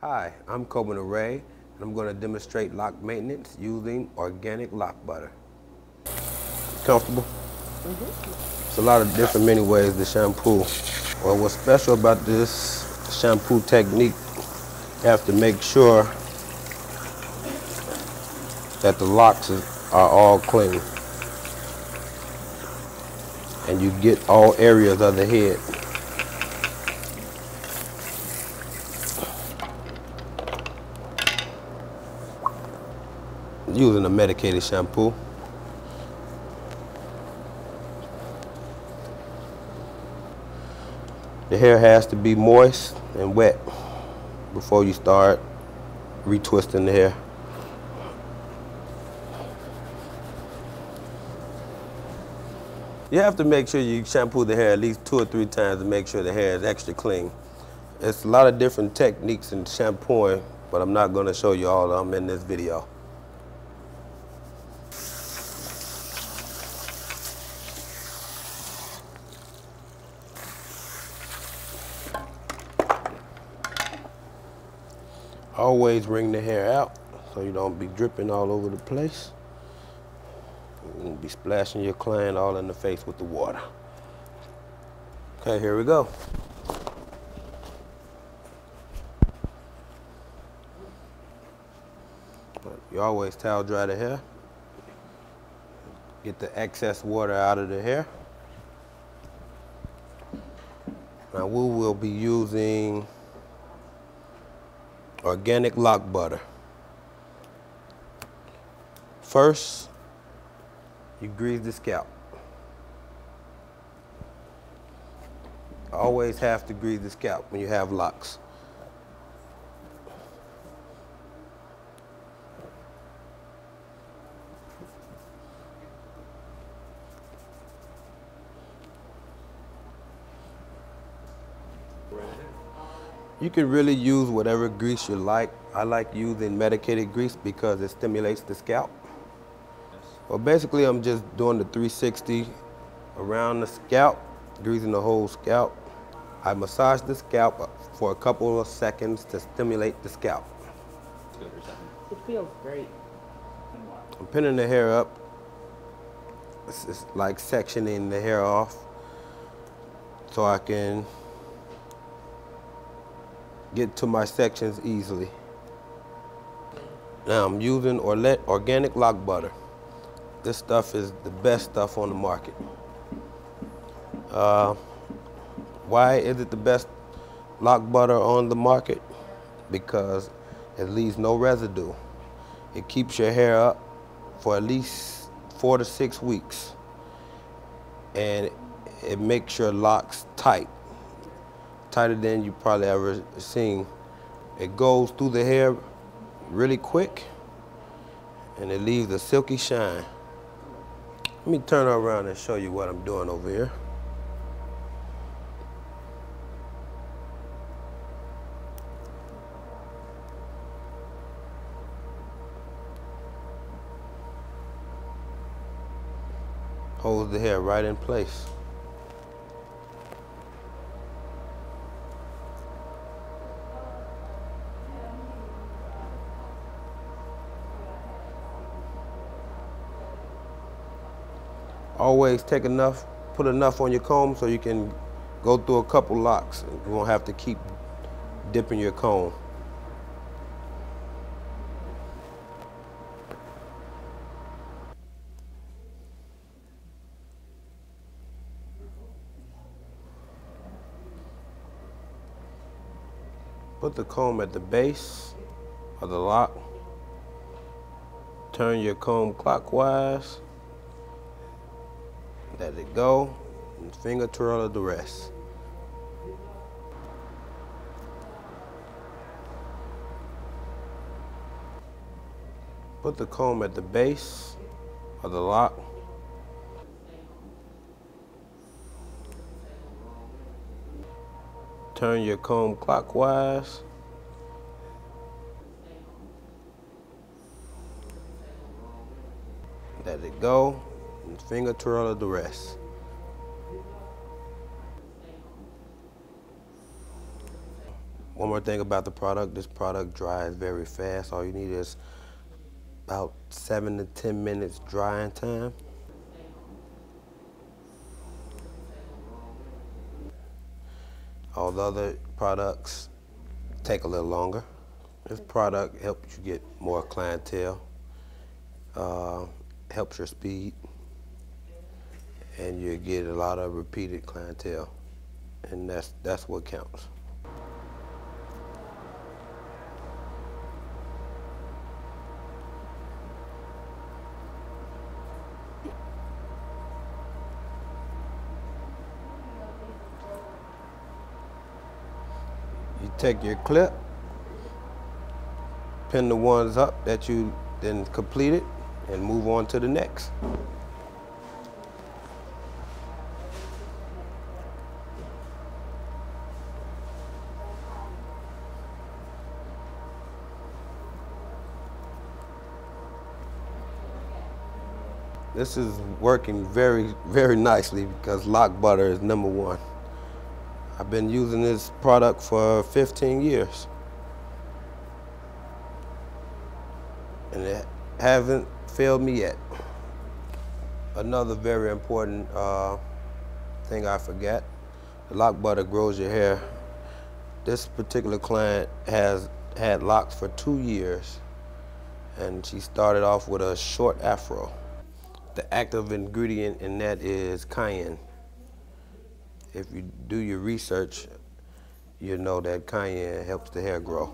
Hi, I'm Coben Array, and I'm going to demonstrate lock maintenance using organic lock butter. Comfortable? It's a lot of different many ways to shampoo. Well, what's special about this shampoo technique, you have to make sure that the locks are all clean and you get all areas of the head. Using a medicated shampoo. The hair has to be moist and wet before you start retwisting the hair. You have to make sure you shampoo the hair at least 2 or 3 times to make sure the hair is extra clean. It's a lot of different techniques in shampooing, but I'm not going to show you all of them in this video. Always wring the hair out so you don't be dripping all over the place. You won't be splashing your client all in the face with the water. Okay, here we go. You always towel dry the hair. Get the excess water out of the hair. Now we will be using organic lock butter. First, you grease the scalp. Always have to grease the scalp when you have locks. You can really use whatever grease you like. I like using medicated grease because it stimulates the scalp. Well, basically I'm just doing the 360 around the scalp, greasing the whole scalp. I massage the scalp for a couple of seconds to stimulate the scalp. It feels great. I'm pinning the hair up. It's like sectioning the hair off so I can get to my sections easily. Now I'm using organic lock butter. This stuff is the best stuff on the market. Why is it the best lock butter on the market? Because it leaves no residue. It keeps your hair up for at least 4 to 6 weeks. And it makes your locks tight. Tighter than you probably ever seen. It goes through the hair really quick and it leaves a silky shine. Let me turn around and show you what I'm doing over here. Holds the hair right in place. Always take enough, put enough on your comb so you can go through a couple locks. You won't have to keep dipping your comb. Put the comb at the base of the lock. Turn your comb clockwise. Let it go, and finger twirl the rest. Put the comb at the base of the lock. Turn your comb clockwise. Let it go, and finger twirl the rest. One more thing about the product, this product dries very fast. All you need is about 7 to 10 minutes drying time. All the other products take a little longer. This product helps you get more clientele, helps your speed, and you get a lot of repeated clientele, and that's what counts. You take your clip, pin the ones up that you then completed, and move on to the next. This is working very, very nicely because lock butter is #1. I've been using this product for 15 years. And it hasn't failed me yet. Another very important thing I forgot, the lock butter grows your hair. This particular client has had locks for 2 years, and she started off with a short afro. The active ingredient in that is cayenne. If you do your research, you know that cayenne helps the hair grow.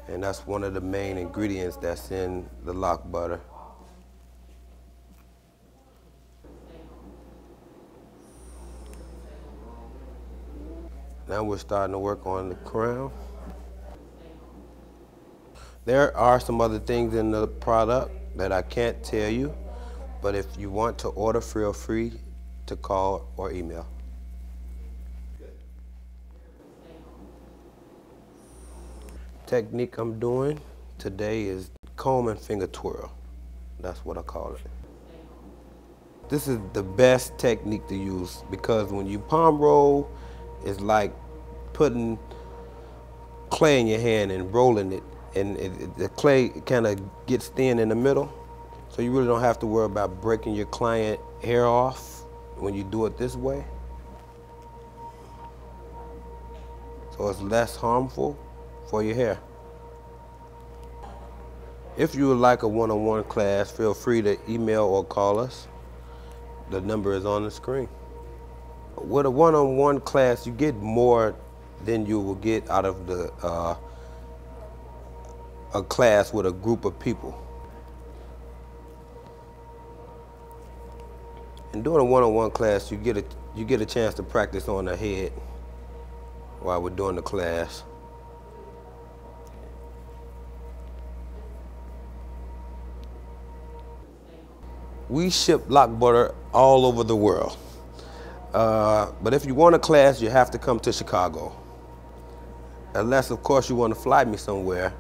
And that's one of the main ingredients that's in the lock butter. Now we're starting to work on the crown. There are some other things in the product that I can't tell you, but if you want to order, feel free to call or email. Technique I'm doing today is comb and finger twirl. That's what I call it. This is the best technique to use because when you palm roll, it's like putting clay in your hand and rolling it, and the clay kind of gets thin in the middle, so you really don't have to worry about breaking your client hair off when you do it this way. So it's less harmful for your hair. If you would like a one-on-one class, feel free to email or call us. The number is on the screen. With a one-on-one class, you get more than you will get out of a class with a group of people. In doing a one-on-one class, you get a chance to practice on the head while we're doing the class. We ship lock butter all over the world. But if you want a class, you have to come to Chicago. Unless, of course, you want to fly me somewhere.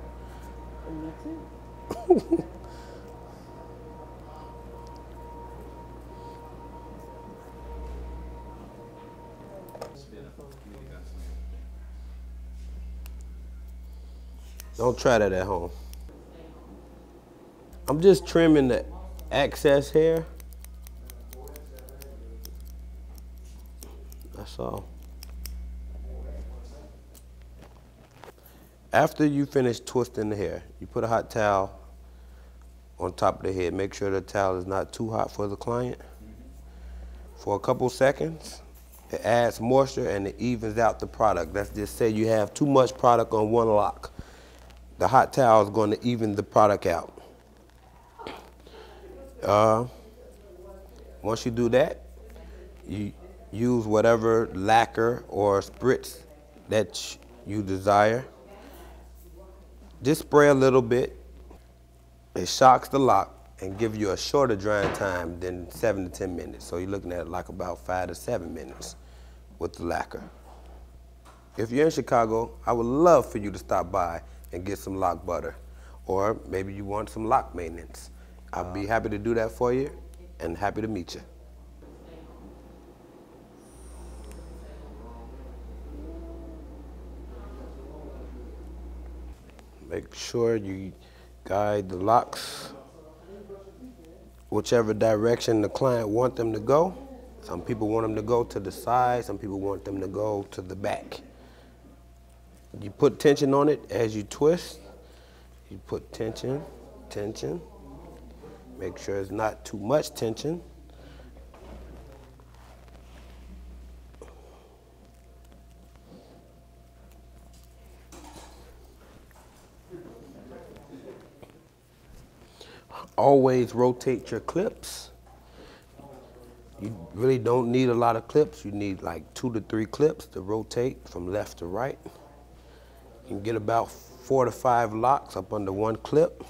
Me too. Don't try that at home. I'm just trimming the excess hair. That's all. After you finish twisting the hair, you put a hot towel on top of the head. Make sure the towel is not too hot for the client. For a couple seconds, it adds moisture and it evens out the product. Let's just say you have too much product on one lock. The hot towel is going to even the product out. Once you do that, you use whatever lacquer or spritz that you desire. Just spray a little bit. It shocks the lock and gives you a shorter drying time than 7 to 10 minutes. So you're looking at like about 5 to 7 minutes with the lacquer. If you're in Chicago, I would love for you to stop by and get some lock butter. Or maybe you want some lock maintenance. I'll be happy to do that for you and happy to meet you. Make sure you guide the locks whichever direction the client wants them to go. Some people want them to go to the side, some people want them to go to the back. You put tension on it as you twist. You put tension, tension. Make sure it's not too much tension. Always rotate your clips. You really don't need a lot of clips. You need like 2 to 3 clips to rotate from left to right. You can get about 4 to 5 locks up under one clip.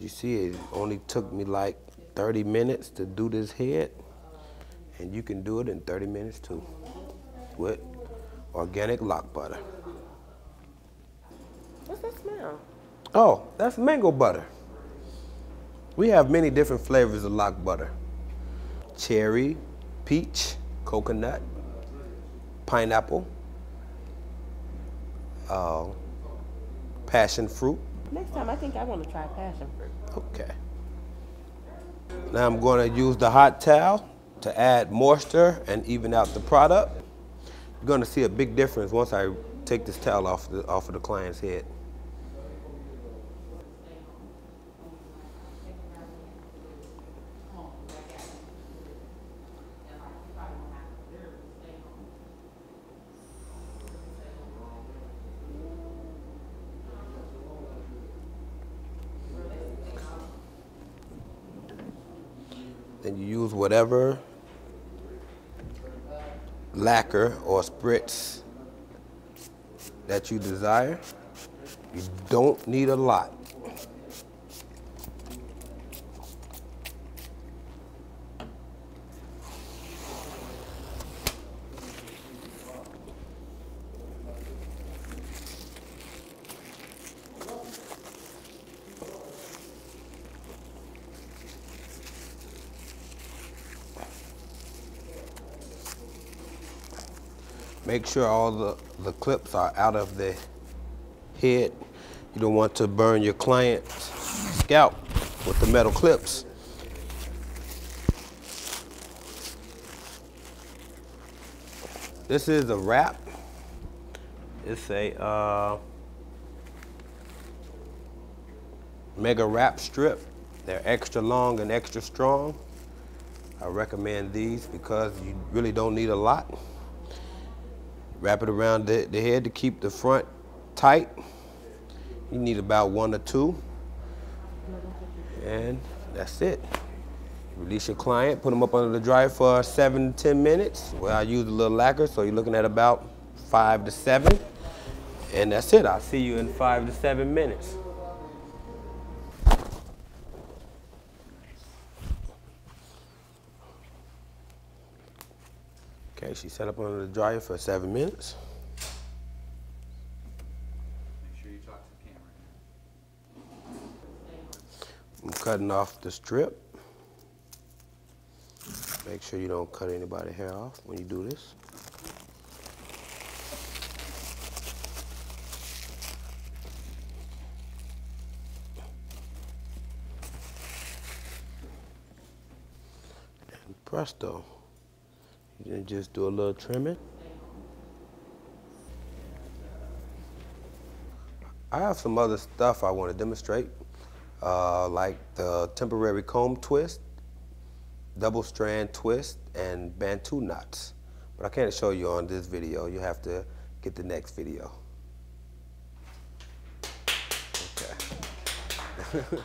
You see, it only took me like 30 minutes to do this head, and you can do it in 30 minutes too with organic lock butter. What's that smell? Oh, that's mango butter. We have many different flavors of lock butter. Cherry, peach, coconut, pineapple, passion fruit. Next time, I think I want to try passion fruit. Okay. Now I'm going to use the hot towel to add moisture and even out the product. You're going to see a big difference once I take this towel off of the client's head. Then you use whatever lacquer or spritz that you desire. You don't need a lot. Make sure all the clips are out of the head. You don't want to burn your client's scalp with the metal clips. This is a wrap. It's a mega wrap strip. They're extra long and extra strong. I recommend these because you really don't need a lot. Wrap it around the head to keep the front tight. You need about 1 or 2. And that's it. Release your client, put them up under the dryer for 7 to 10 minutes. Well, I use a little lacquer, so you're looking at about 5 to 7. And that's it. I'll see you in 5 to 7 minutes. Okay, she set up under the dryer for 7 minutes. Make sure you talk to the camera. I'm cutting off the strip. Make sure you don't cut anybody's hair off when you do this. And presto. You can just do a little trimming. I have some other stuff I want to demonstrate, like the temporary comb twist, double strand twist, and Bantu knots. But I can't show you on this video. You have to get the next video. Okay.